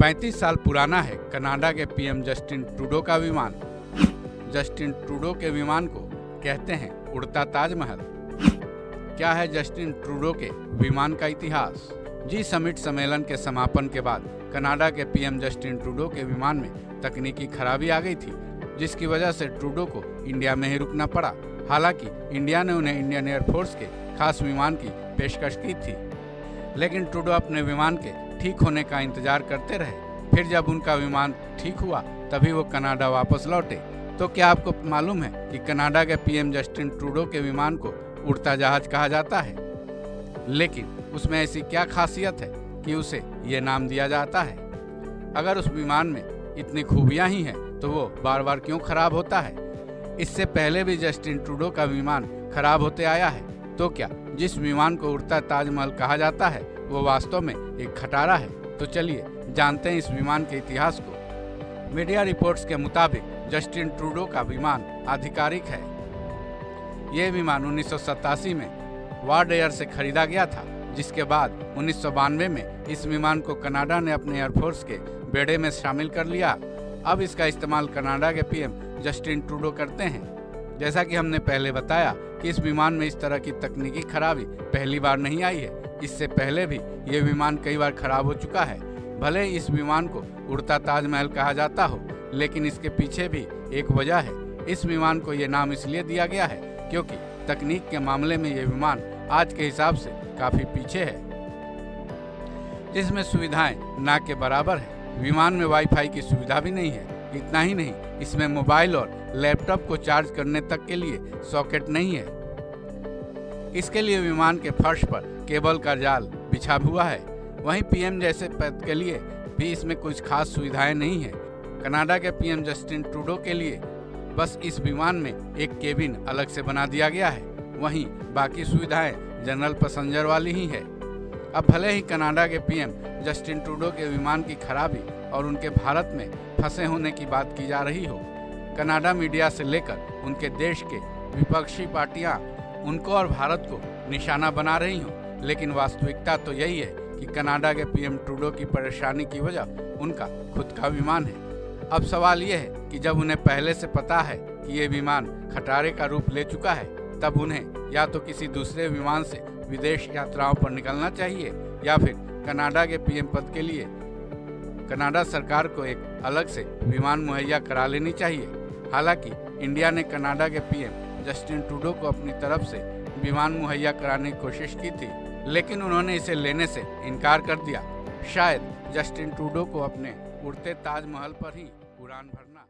35 साल पुराना है कनाडा के पीएम जस्टिन ट्रूडो का विमान। जस्टिन ट्रूडो के विमान को कहते हैं उड़ता ताजमहल। क्या है जस्टिन ट्रूडो के विमान का इतिहास? जी समिट सम्मेलन के समापन के बाद कनाडा के पीएम जस्टिन ट्रूडो के विमान में तकनीकी खराबी आ गई थी, जिसकी वजह से ट्रूडो को इंडिया में ही रुकना पड़ा। हालांकि इंडिया ने उन्हें इंडियन एयरफोर्स के खास विमान की पेशकश की थी, लेकिन ट्रूडो अपने विमान के ठीक होने का इंतजार करते रहे। फिर जब उनका विमान ठीक हुआ तभी वो कनाडा वापस लौटे। तो क्या आपको मालूम है कि कनाडा के पीएम जस्टिन ट्रूडो के विमान को उड़ता जहाज कहा जाता है? लेकिन उसमें ऐसी क्या खासियत है कि उसे ये नाम दिया जाता है? अगर उस विमान में इतनी खूबियां ही हैं तो वो बार बार क्यों खराब होता है? इससे पहले भी जस्टिन ट्रूडो का विमान खराब होते आया है। तो क्या जिस विमान को उड़ता ताजमहल कहा जाता है वो वास्तव में एक खटारा है? तो चलिए जानते हैं इस विमान के इतिहास को। मीडिया रिपोर्ट्स के मुताबिक जस्टिन ट्रूडो का विमान आधिकारिक है। ये विमान 1987 में वार्ड एयर से खरीदा गया था, जिसके बाद 1992 में इस विमान को कनाडा ने अपने एयरफोर्स के बेड़े में शामिल कर लिया। अब इसका इस्तेमाल कनाडा के पीएम जस्टिन ट्रूडो करते हैं। जैसा कि हमने पहले बताया कि इस विमान में इस तरह की तकनीकी खराबी पहली बार नहीं आई है। इससे पहले भी ये विमान कई बार खराब हो चुका है। भले इस विमान को उड़ता ताजमहल कहा जाता हो, लेकिन इसके पीछे भी एक वजह है। इस विमान को ये नाम इसलिए दिया गया है क्योंकि तकनीक के मामले में ये विमान आज के हिसाब से काफी पीछे है, जिसमें सुविधाएं ना के बराबर है। विमान में वाईफाई की सुविधा भी नहीं है। इतना ही नहीं, इसमें मोबाइल और लैपटॉप को चार्ज करने तक के लिए सॉकेट नहीं है। इसके लिए विमान के फर्श पर केबल का जाल बिछा हुआ है। वहीं पीएम जैसे पद के लिए भी इसमें कुछ खास सुविधाएं नहीं है। कनाडा के पीएम जस्टिन ट्रूडो के लिए बस इस विमान में एक केबिन अलग से बना दिया गया है। वहीं बाकी सुविधाएं जनरल पैसेंजर वाली ही है। अब भले ही कनाडा के पीएम जस्टिन ट्रूडो के विमान की खराबी और उनके भारत में फंसे होने की बात की जा रही हो, कनाडा मीडिया से लेकर उनके देश के विपक्षी पार्टियां उनको और भारत को निशाना बना रही हो, लेकिन वास्तविकता तो यही है कि कनाडा के पीएम ट्रूडो की परेशानी की वजह उनका खुद का विमान है। अब सवाल यह है कि जब उन्हें पहले से पता है कि ये विमान खटारे का रूप ले चुका है, तब उन्हें या तो किसी दूसरे विमान से विदेश यात्राओं पर निकलना चाहिए या फिर कनाडा के पीएम पद के लिए कनाडा सरकार को एक अलग से विमान मुहैया करा लेनी चाहिए। हालांकि इंडिया ने कनाडा के पीएम जस्टिन ट्रूडो को अपनी तरफ से विमान मुहैया कराने की कोशिश की थी, लेकिन उन्होंने इसे लेने से इनकार कर दिया। शायद जस्टिन ट्रूडो को अपने उड़ते ताजमहल पर ही उड़ान भरना